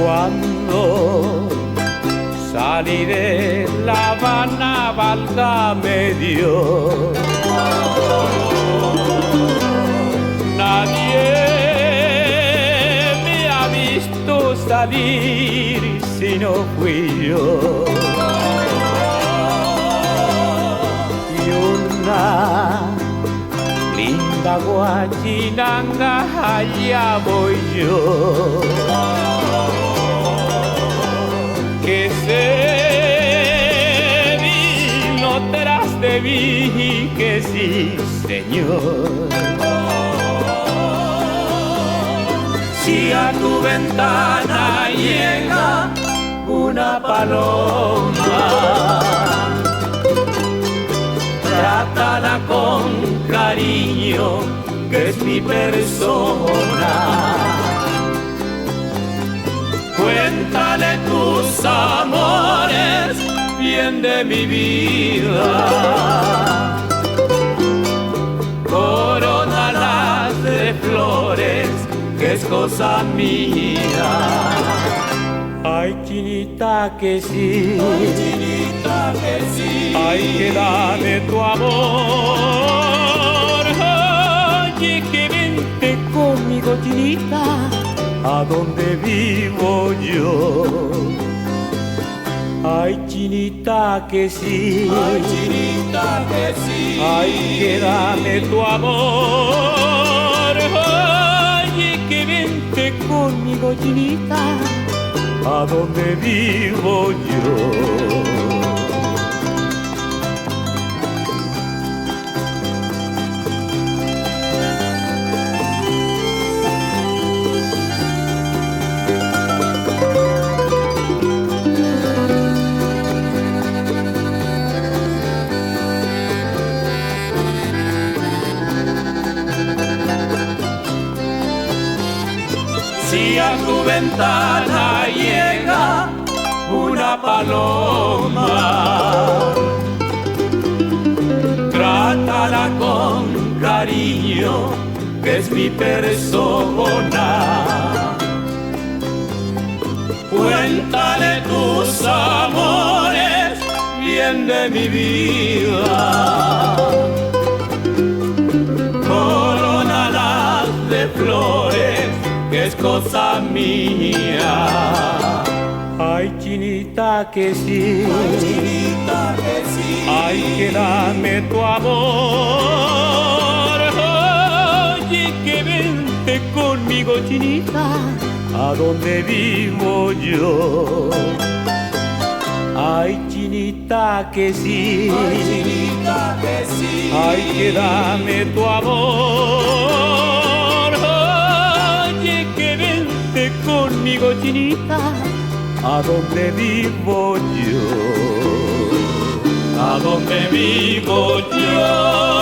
Cuando salí de La Habana, válgame Dios, nadie me ha visto salir si no fui yo. Y una linda guachinanga, allá voy yo, que se vino tras de mí, que sí, señor. Si a tu ventana llega una paloma, trátala con cariño, que es mi persona. Cuéntale tus amores, bien de mi vida. Corónalas de flores, que es cosa mía. Ay, chinita, que sí. Ay, chinita, que sí. Ay, que dame tu amor. Ay, que vente conmigo, chinita, a donde vivo yo. Ay, chinita, que sí. Ay, chinita, que sí. Ay, que dame tu amor. Ay, que vente conmigo, chinita, a donde vivo yo. Si a tu ventana llega una paloma, trátala con cariño, que es mi persona. Cuéntale tus amores, bien de mi vida. Corónalas de flores, que es cosa mía. Ay, chinita, que sí. Ay, chinita, que sí. Ay, que dame tu amor. Ay, que vente conmigo, chinita, a donde vivo yo. Ay, chinita, que sí. Ay, chinita, que sí. Ay, que dame tu amor. Ay, que vente conmigo, chinita, a donde vivo yo. A donde vivo yo.